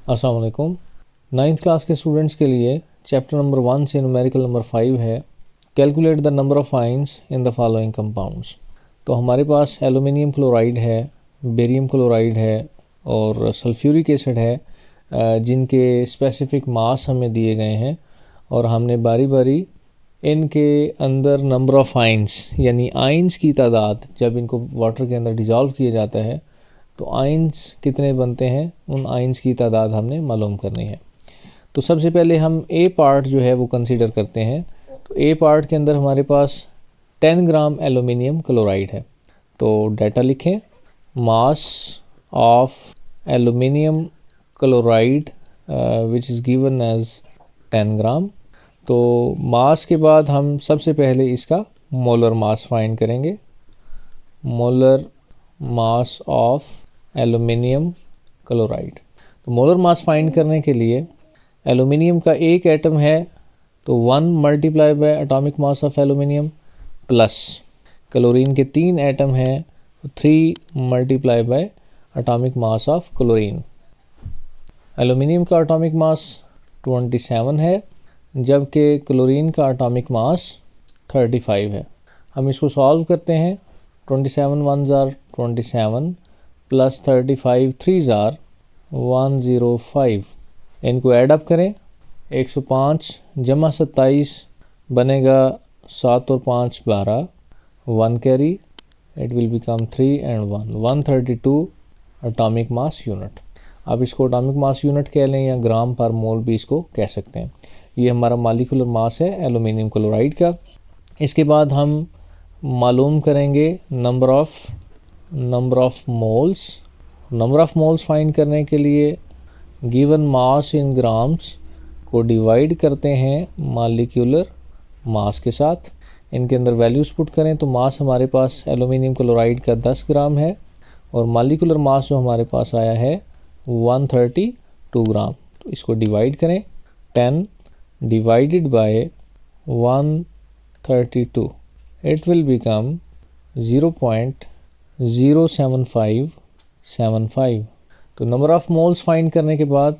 अस्सलाम वालेकुम। 9th class के स्टूडेंट्स के लिए चैप्टर नंबर 1 से न्यूमेरिकल नंबर 5 है, calculate the number of ions in the following compounds. तो हमारे पास एलुमिनियम क्लोराइड है, बेरियम क्लोराइड है और सल्फ्यूरिक एसिड है जिनके स्पेसिफ़िक मास हमें दिए गए हैं और हमने बारी बारी इनके अंदर नंबर ऑफ़ आयंस यानी आयंस की तादाद जब इनको वाटर के अंदर डिज़ोल्व किया जाता है तो आयंस कितने बनते हैं, उन आयंस की तादाद हमने मालूम करनी है। तो सबसे पहले हम ए पार्ट जो है वो कंसीडर करते हैं। तो ए पार्ट के अंदर हमारे पास 10 ग्राम एलुमिनियम क्लोराइड है। तो डाटा लिखें, mass of aluminium chloride which is given as 10 gram. तो मास के बाद हम सबसे पहले इसका मोलर मास फाइंड करेंगे। Molar mass of aluminium chloride. तो मोलर मास फाइंड करने के लिए एलुमिनियम का एक एटम है तो 1 multiply by atomic mass of aluminium plus chlorine के 3 एटम हैं तो 3 multiply by atomic mass of chlorine. Aluminium का एटॉमिक मास 27 है जबकि क्लोरीन का एटॉमिक मास 35 है। हम इसको सॉल्व करते हैं। 27 1s are 27 plus 35 3s are 105। इनको ऐड अप करें, 105 जमा 27 बनेगा 7 और 5 12, 1 carry, it will become 3 and 1, 132 atomic mass unit. आप इसको एटॉमिक मास यूनिट कह लें या ग्राम पर मोल भी इसको कह सकते हैं। ये हमारा मॉलिक्यूलर मास है एलुमिनियम क्लोराइड का। इसके बाद हम मालूम करेंगे number of moles. Number of moles find करने के लिए गिवन मास इन ग्राम्स को डिवाइड करते हैं मॉलिक्यूलर मास के साथ। इनके अंदर वैल्यूज़ पुट करें तो मास हमारे पास एलुमिनियम क्लोराइड का 10 ग्राम है और मॉलिक्यूलर मास जो हमारे पास आया है 132 ग्राम। तो इसको डिवाइड करें, 10 divided by 132, it will become 0.07575। तो नंबर ऑफ़ मोल्स फाइंड करने के बाद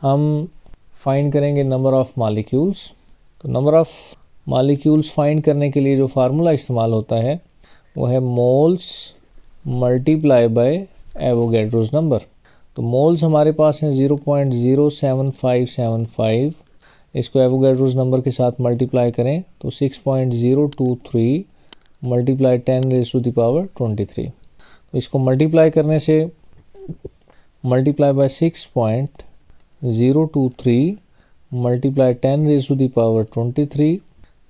हम फाइंड करेंगे नंबर ऑफ़ मॉलिक्यूल्स। तो नंबर ऑफ़ मॉलिक्यूल्स फाइंड करने के लिए जो फार्मूला इस्तेमाल होता है वो है moles multiply by Avogadro's number. तो मोल्स हमारे पास हैं 0.07575, इसको एवोगैड्रोस नंबर के साथ मल्टीप्लाई करें तो 6.023 मल्टीप्लाई 10⁻⁻23। तो इसको मल्टीप्लाई करने से मल्टीप्लाई बाय 6.023 मल्टीप्लाई 10⁻⁻23,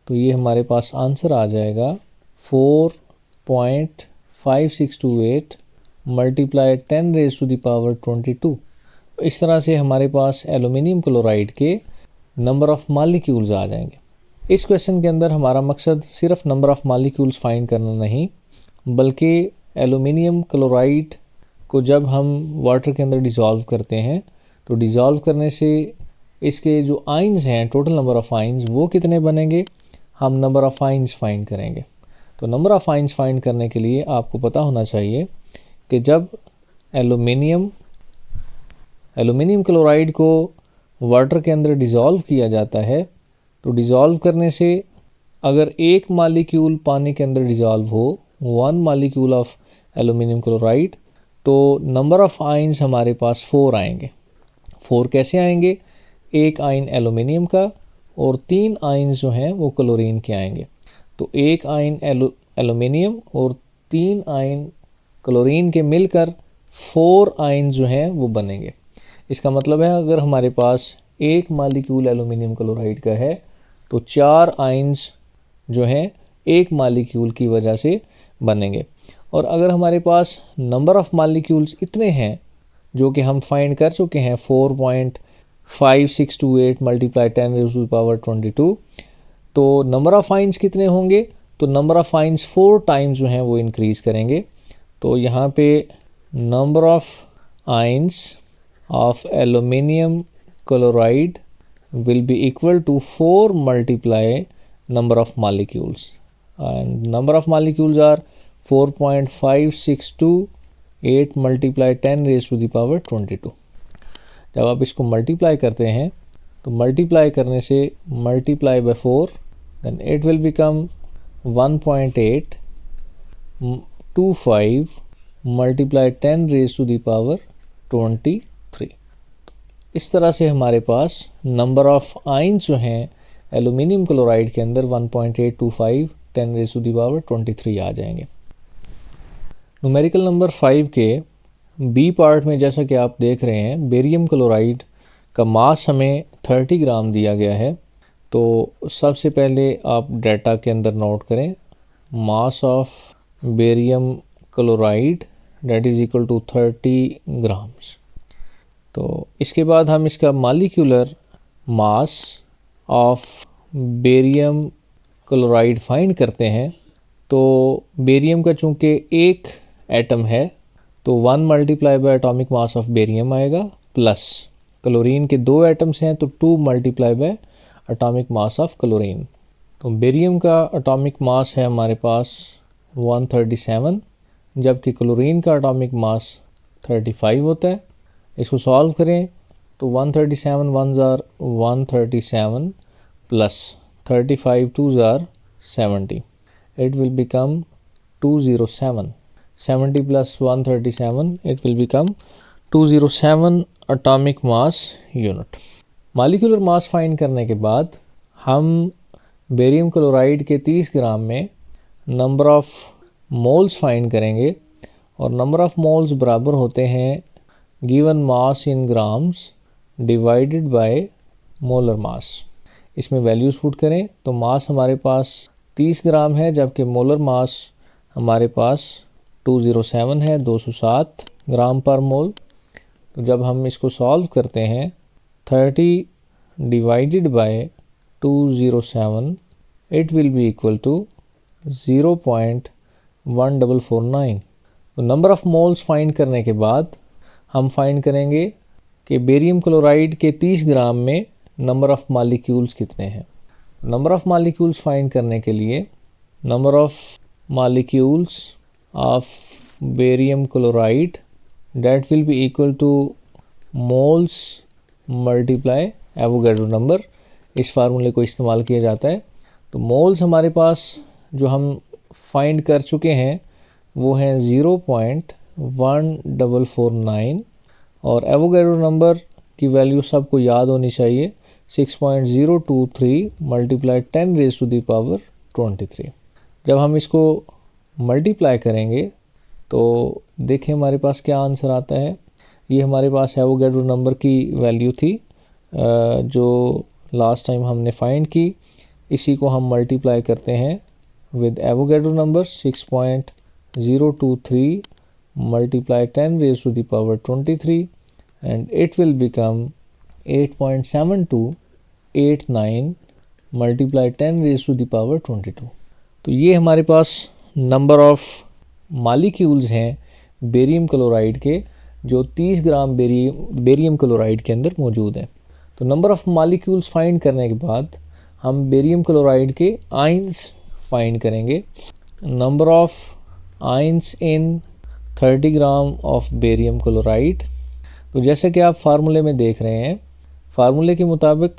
तो ये हमारे पास आंसर आ जाएगा 4.5628 मल्टीप्लाई 10⁻⁻22। तो इस तरह से हमारे पास एलुमिनियम क्लोराइड के नंबर ऑफ़ मॉलिक्यूल्स आ जाएंगे। इस क्वेश्चन के अंदर हमारा मकसद सिर्फ नंबर ऑफ़ मॉलिक्यूल्स फाइंड करना नहीं, बल्कि एलुमिनियम क्लोराइड को जब हम वाटर के अंदर डिज़ोल्व करते हैं तो डिज़ोल्व करने से इसके जो आयंस हैं, टोटल नंबर ऑफ़ आयंस वो कितने बनेंगे, हम नंबर ऑफ़ आयंस फाइंड करेंगे। तो नंबर ऑफ़ आयंस फाइंड करने के लिए आपको पता होना चाहिए कि जब एलुमिनियम क्लोराइड को वाटर के अंदर डिज़ोल्व किया जाता है तो डिज़ोल्व करने से अगर एक मॉलिक्यूल पानी के अंदर डिज़ोल्व हो, 1 मॉलिक्यूल ऑफ एलुमिनियम क्लोराइड, तो नंबर ऑफ़ आयंस हमारे पास 4 आएंगे। 4 कैसे आएंगे, एक आयन एलुमिनियम का और 3 आयंस जो हैं वो क्लोरीन के आएंगे। तो एक आयन एलुमिनियम और 3 आयन क्लोरीन के मिलकर 4 आयन जो हैं वो बनेंगे। इसका मतलब है अगर हमारे पास एक मॉलिक्यूल एलुमिनियम क्लोराइड का है तो 4 आयंस जो हैं एक मॉलिक्यूल की वजह से बनेंगे। और अगर हमारे पास नंबर ऑफ़ मॉलिक्यूल्स इतने हैं जो कि हम फाइंड कर चुके हैं 4.5628 मल्टीप्लाई 10⁻⁻22, तो नंबर ऑफ़ आयंस कितने होंगे, तो नंबर ऑफ़ आयंस 4 टाइम्स जो हैं वो इंक्रीज़ करेंगे। तो यहाँ पे number of ions of aluminum chloride will be equal to 4 multiply number of molecules, and number of molecules are 4.5628 multiply 10⁻⁻22। जब आप इसको मल्टीप्लाई करते हैं तो मल्टीप्लाई करने से multiply by 4, then it will become 1.825 multiply 10 raise to the power 23। इस तरह से हमारे पास नंबर ऑफ आयंस जो हैं एल्यूमिनियम क्लोराइड के अंदर 1.825 10 रेज़ टू द पावर 23 आ जाएंगे। न्यूमेरिकल नंबर 5 के बी पार्ट में जैसा कि आप देख रहे हैं, बेरियम क्लोराइड का मास हमें 30 ग्राम दिया गया है। तो सबसे पहले आप डाटा के अंदर नोट करें, mass of barium chloride that is equal to 30 grams. तो इसके बाद हम इसका molecular mass of barium chloride find करते हैं। तो बेरियम का चूँकि एक एटम है तो 1 multiply by atomic mass of barium आएगा, प्लस क्लोरीन के 2 एटम्स हैं तो 2 multiply by atomic mass of chlorine. तो बेरियम का एटॉमिक मास है हमारे पास 137, जबकि क्लोरीन का एटॉमिक मास 35 होता है। इसको सॉल्व करें तो 137 1s are 137 plus 35 2s are 70, it will become 207, 70 plus 137 it will become 207 atomic mass unit. Molecular mass find करने के बाद हम बेरियम क्लोराइड के 30 ग्राम में नंबर ऑफ़ मोल्स फाइंड करेंगे, और नंबर ऑफ़ मोल्स बराबर होते हैं given mass in grams divided by molar मास। इसमें वैल्यूज़ पुट करें तो मास हमारे पास 30 ग्राम है, जबकि मोलर मास हमारे पास 207 है, 207 ग्राम पर मोल। तो जब हम इसको सॉल्व करते हैं 30 divided by 207 it will be equal to 0.1449। तो नंबर ऑफ़ मोल्स फाइंड करने के बाद हम फाइंड करेंगे कि बेरियम क्लोराइड के 30 ग्राम में नंबर ऑफ़ मॉलिक्यूल्स कितने हैं। नंबर ऑफ़ मॉलिक्यूल्स फाइंड करने के लिए number of molecules of barium chloride that will be equal to moles multiply Avogadro number, इस फार्मूले को इस्तेमाल किया जाता है। तो मोल्स हमारे पास जो हम फाइंड कर चुके हैं वो हैं 0.1449, और एवोगैड्रो नंबर की वैल्यू सबको याद होनी चाहिए 6.023 multiply 10 raise to the power 23। जब हम इसको मल्टीप्लाई करेंगे तो देखें हमारे पास क्या आंसर आता है। ये हमारे पास एवोगैड्रो नंबर की वैल्यू थी जो लास्ट टाइम हमने फाइंड की। इसी को हम मल्टीप्लाई करते हैं with Avogadro number 6.023 multiply 10 raise to the power 23 and it will become 8.7289 multiply 10 raise to the power 22। तो ये हमारे पास नंबर ऑफ़ मॉलिक्यूल्स हैं बेरियम क्लोराइड के जो 30 ग्राम बेरियम क्लोराइड के अंदर मौजूद हैं। तो नंबर ऑफ़ मॉलिक्यूल्स फाइंड करने के बाद हम बेरियम क्लोराइड के आयंस फाइंड करेंगे। Number of ions in 30 gram of barium chloride. तो जैसे कि आप फार्मूले में देख रहे हैं, फार्मूले के मुताबिक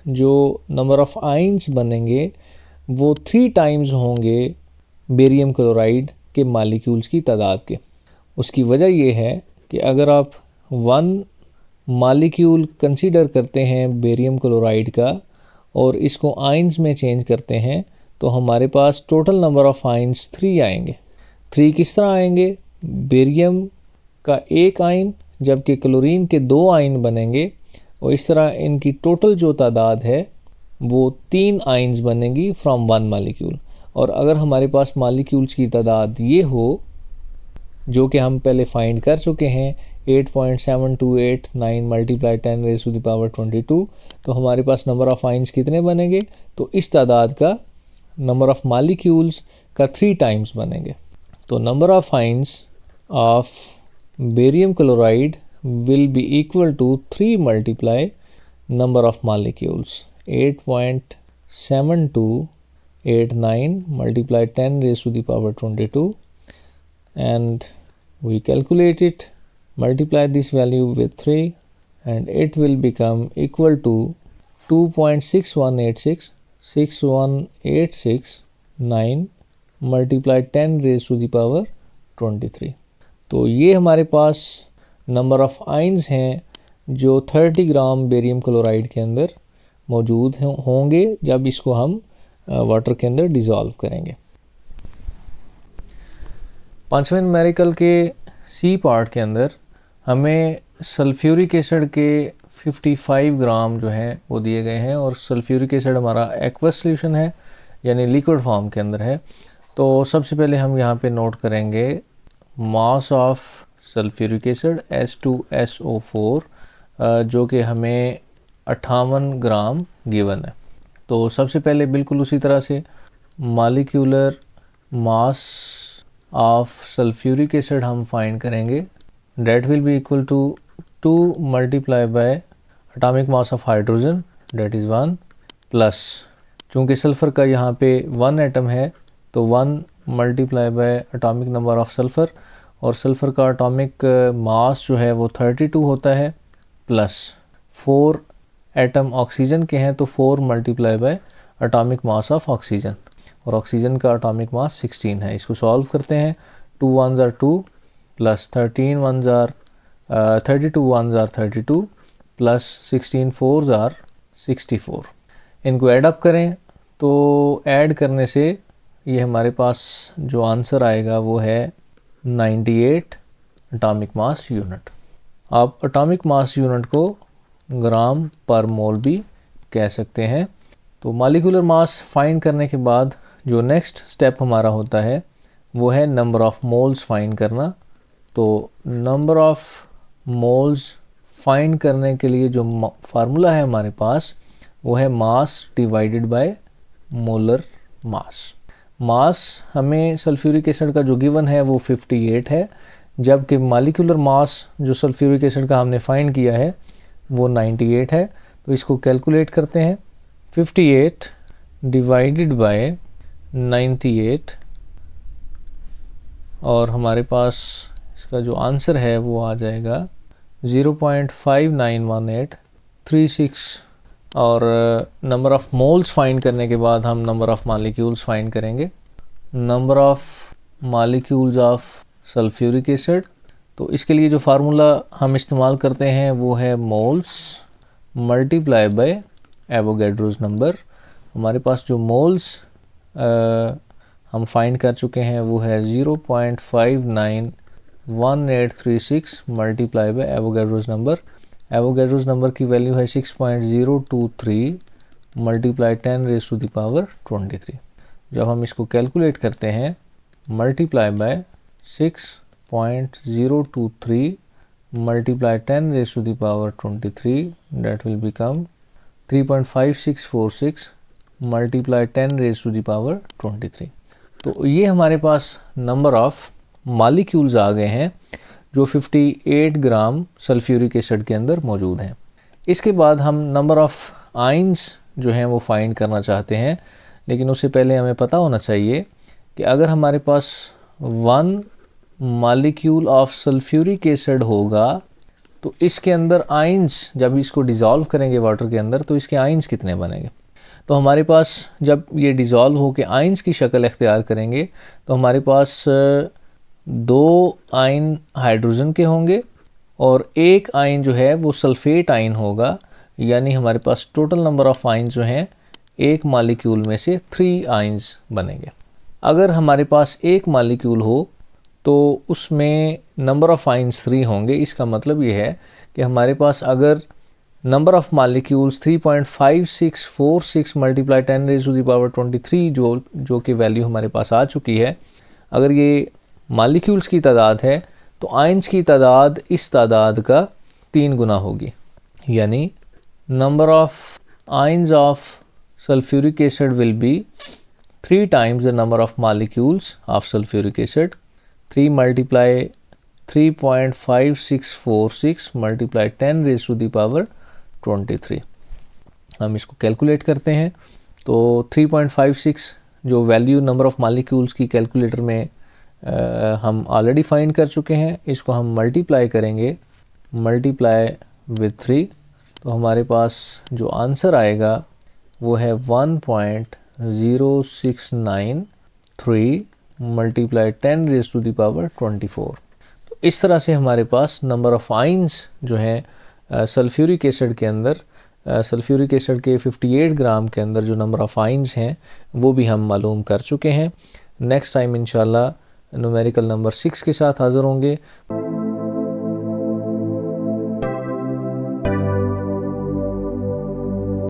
जो नंबर ऑफ़ आयंस बनेंगे वो 3 टाइम्स होंगे बेरियम क्लोराइड के मॉलिक्यूल्स की तादाद के। उसकी वजह ये है कि अगर आप 1 मॉलिक्यूल कंसीडर करते हैं बेरियम क्लोराइड का और इसको आयंस में चेंज करते हैं तो हमारे पास टोटल नंबर ऑफ़ आयंस 3 आएंगे। 3 किस तरह आएंगे? बेरियम का एक आयन जबकि क्लोरीन के 2 आयन बनेंगे, और इस तरह इनकी टोटल जो तादाद है वो 3 आयंस बनेंगी फ्रॉम 1 मॉलिक्यूल। और अगर हमारे पास मॉलिक्यूल्स की तादाद ये हो जो कि हम पहले फाइंड कर चुके हैं 8.7289 multiply 10 raise to the power 22, तो हमारे पास नंबर ऑफ़ आयंस कितने बनेंगे? तो इस तादाद का नंबर ऑफ़ मॉलिक्यूल्स का 3 टाइम्स बनेंगे। तो number of ions of barium chloride will be equal to 3 multiply number of molecules 8.7289 multiply 10 raised to the power 22, and we calculate it, multiply this value with 3 and it will become equal to 2.6186 multiply 10 raised to the power 23। तो ये हमारे पास number of ions हैं जो 30 ग्राम barium chloride के अंदर मौजूद होंगे जब इसको हम वाटर के अंदर डिज़ोल्व करेंगे। पांचवें न्यूमेरिकल के सी पार्ट के अंदर हमें सल्फ्यूरिक एसिड के 55 ग्राम जो हैं वो दिए गए हैं और सल्फ्यूरिक एसिड हमारा एक्वस सॉल्यूशन है यानी लिक्विड फॉर्म के अंदर है। तो सबसे पहले हम यहाँ पे नोट करेंगे मास ऑफ सल्फ्यूरिक एसिड H2SO4 जो कि हमें 58 ग्राम गिवन है। तो सबसे पहले बिल्कुल उसी तरह से molecular mass of sulphuric acid हम फाइंड करेंगे। That will be equal to 2 multiply by atomic mass of hydrogen that is 1 plus, चूँकि सल्फ़र का यहाँ पे 1 एटम है तो 1 multiply by atomic number of sulphur, और सल्फ़र का एटॉमिक मास जो है वो 32 होता है, प्लस 4 एटम ऑक्सीजन के हैं तो 4 multiply by atomic mass of oxygen, और ऑक्सीजन का एटॉमिक मास 16 है। इसको सॉल्व करते हैं। 2 1s are 2 plus 13 1s are 32 1s are 32 plus 16 4s are 64। इनको ऐड अप करें तो ऐड करने से ये हमारे पास जो आंसर आएगा वो है 98 एटॉमिक मास यूनिट। आप एटॉमिक मास यूनिट को ग्राम पर मोल भी कह सकते हैं। तो मॉलिक्यूलर मास फाइंड करने के बाद जो नेक्स्ट स्टेप हमारा होता है वो है नंबर ऑफ़ मोल्स फाइंड करना। तो नंबर ऑफ़ मोल्स फाइंड करने के लिए जो फार्मूला है हमारे पास वो है mass divided by molar mass. Mass हमें सल्फ्यूरिक एसिड का जो गिवन है वो 58 है, जबकि मॉलिक्यूलर मास जो सल्फ्यूरिक एसिड का हमने फाइंड किया है वो 98 है। तो इसको कैलकुलेट करते हैं। 58 डिवाइडेड बाय 98 और हमारे पास इसका जो आंसर है वो आ जाएगा 0.591836। और नंबर ऑफ़ मोल्स फाइंड करने के बाद हम नंबर ऑफ़ मॉलिक्यूल्स फाइंड करेंगे। Number of molecules of sulphuric acid, तो इसके लिए जो फार्मूला हम इस्तेमाल करते हैं वो है moles multiply by Avogadro's number. हमारे पास जो मोल्स हम फाइंड कर चुके हैं वो है 0.591836 multiply by Avogadro's number. Avogadro's number की वैल्यू है 6.023 multiply 10 raise to the power 23। जब हम इसको कैलकुलेट करते हैं multiply by 6.023 multiply 10 raise to the power 23 that will become 3.5646 multiply 10 raise to the power 23। तो ये हमारे पास नंबर ऑफ़ मॉलिक्यूल्स आ गए हैं जो 58 ग्राम सल्फ्यूरिक एसिड के अंदर मौजूद हैं। इसके बाद हम नंबर ऑफ़ आइंस जो हैं वो फाइंड करना चाहते हैं, लेकिन उससे पहले हमें पता होना चाहिए कि अगर हमारे पास 1 मॉलिक्यूल ऑफ सल्फ्यूरिक एसिड होगा तो इसके अंदर आइंस, जब इसको डिज़ोल्व करेंगे वाटर के अंदर, तो इसके आइंस कितने बनेंगे। तो हमारे पास जब ये डिज़ोल्व हो के आइंस की शक्ल इख्तियार करेंगे तो हमारे पास 2 आयन हाइड्रोजन के होंगे और 1 आयन जो है वो सल्फ़ेट आयन होगा, यानी हमारे पास टोटल नंबर ऑफ़ आयन्स जो हैं एक मॉलिक्यूल में से 3 आयन्स बनेंगे। अगर हमारे पास एक मॉलिक्यूल हो तो उसमें नंबर ऑफ़ आयन्स 3 होंगे। इसका मतलब ये है कि हमारे पास अगर number of molecules 3.5646 multiply 10 raise to the power 23 जो कि वैल्यू हमारे पास आ चुकी है, अगर ये मॉलिक्यूल्स की तादाद है तो आयन्स की तादाद इस तादाद का 3 गुना होगी, यानी number of ions of sulphuric acid will be 3 times the number of molecules of sulfuric acid। 3 multiply 3.5646 multiply 10 raised to the power 23। हम इसको कैलकुलेट करते हैं तो 3.56 जो वैल्यू नंबर ऑफ़ मॉलिक्यूल्स की कैलकुलेटर में हम ऑलरेडी फाइंड कर चुके हैं, इसको हम मल्टीप्लाई करेंगे, मल्टीप्लाई विद 3। तो हमारे पास जो आंसर आएगा वो है 1.0693 multiply 10 raise to the power 24। तो इस तरह से हमारे पास नंबर ऑफ़ आइंस जो हैं सल्फ्यूरिक एसिड के अंदर, सल्फ्यूरिक एसिड के 58 ग्राम के अंदर जो नंबर ऑफ़ आइंस हैं वो भी हम मालूम कर चुके हैं। नेक्स्ट टाइम इंशाल्लाह न्यूमेरिकल नंबर 6 के साथ हाज़िर होंगे।